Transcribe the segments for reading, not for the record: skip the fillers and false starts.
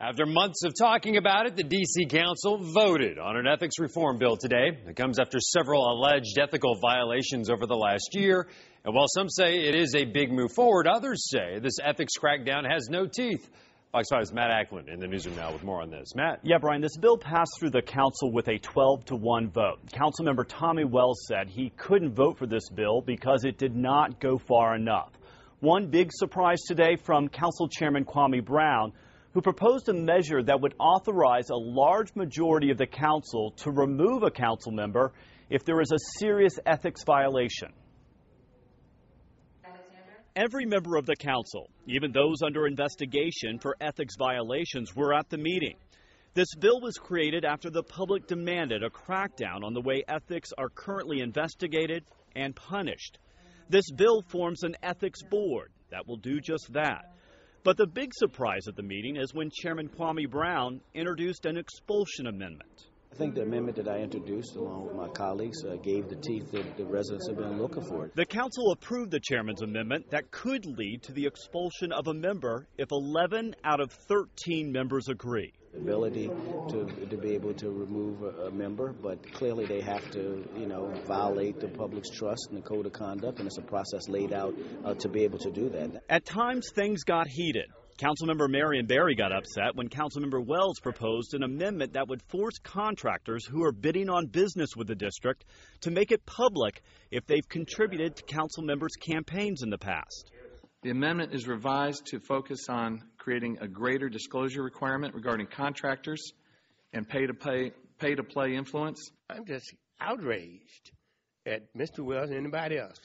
After months of talking about it, the D.C. Council voted on an ethics reform bill today. It comes after several alleged ethical violations over the last year. And while some say it is a big move forward, others say this ethics crackdown has no teeth. Fox 5's Matt Ackland in the newsroom now with more on this. Matt? Yeah, Brian, this bill passed through the council with a 12-1 vote. Councilmember Tommy Wells said he couldn't vote for this bill because it did not go far enough. One big surprise today from Council Chairman Kwame Brown, who proposed a measure that would authorize a large majority of the council to remove a council member if there is a serious ethics violation. Every member of the council, even those under investigation for ethics violations, were at the meeting. This bill was created after the public demanded a crackdown on the way ethics are currently investigated and punished. This bill forms an ethics board that will do just that. But the big surprise at the meeting is when Chairman Kwame Brown introduced an expulsion amendment. I think the amendment that I introduced along with my colleagues gave the teeth that the residents have been looking for. The council approved the chairman's amendment that could lead to the expulsion of a member if 11 out of 13 members agree. The ability to be able to remove a member, but clearly they have to, violate the public's trust and the code of conduct, and it's a process laid out to be able to do that. At times, things got heated. Councilmember Marion Barry got upset when Councilmember Wells proposed an amendment that would force contractors who are bidding on business with the district to make it public if they've contributed to council members' campaigns in the past. The amendment is revised to focus on creating a greater disclosure requirement regarding contractors and pay-to-play influence. I'm just outraged at Mr. Wells and anybody else.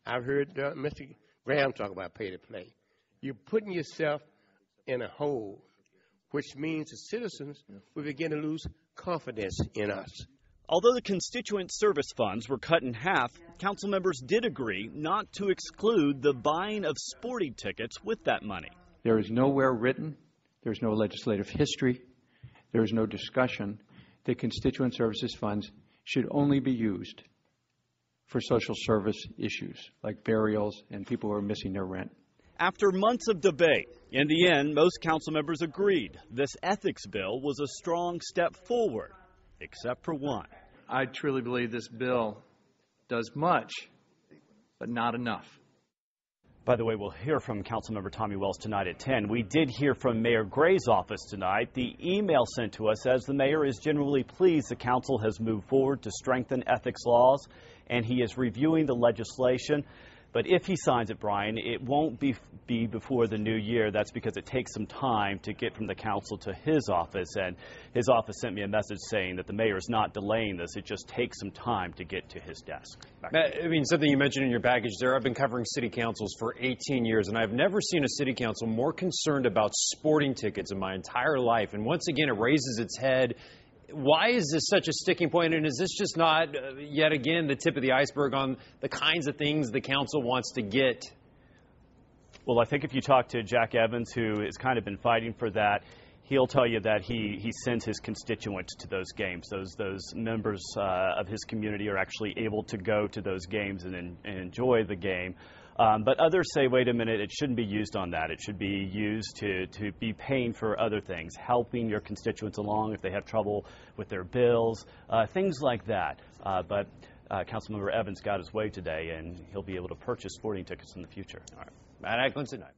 I've heard Mr. Graham talk about pay-to-play. You're putting yourself in a hole, which means the citizens will begin to lose confidence in us. Although the constituent service funds were cut in half, council members did agree not to exclude the buying of sporting tickets with that money. There is nowhere written, there's no legislative history, there is no discussion that constituent services funds should only be used for social service issues like burials and people who are missing their rent. After months of debate, in the end, most council members agreed this ethics bill was a strong step forward, except for one. I truly believe this bill does much, but not enough. By the way, we'll hear from Councilmember Tommy Wells tonight at 10. We did hear from Mayor Gray's office tonight. The email sent to us says the mayor is genuinely pleased the council has moved forward to strengthen ethics laws, and he is reviewing the legislation. But if he signs it, Brian, it won't be before the new year. That's because it takes some time to get from the council to his office. And his office sent me a message saying that the mayor is not delaying this. It just takes some time to get to his desk. I mean, something you mentioned in your package there, I've been covering city councils for 18 years, and I've never seen a city council more concerned about sporting tickets in my entire life. And once again, it raises its head. Why is this such a sticking point, and is this just not, yet again, the tip of the iceberg on the kinds of things the council wants to get? Well, I think if you talk to Jack Evans, who has kind of been fighting for that, he'll tell you that he sends his constituents to those games. Those members of his community are actually able to go to those games and enjoy the game. But others say, wait a minute, it shouldn't be used on that. It should be used to be paying for other things, helping your constituents along if they have trouble with their bills, things like that. But Councilmember Evans got his way today, and he'll be able to purchase sporting tickets in the future. All right. Matt Ackland tonight.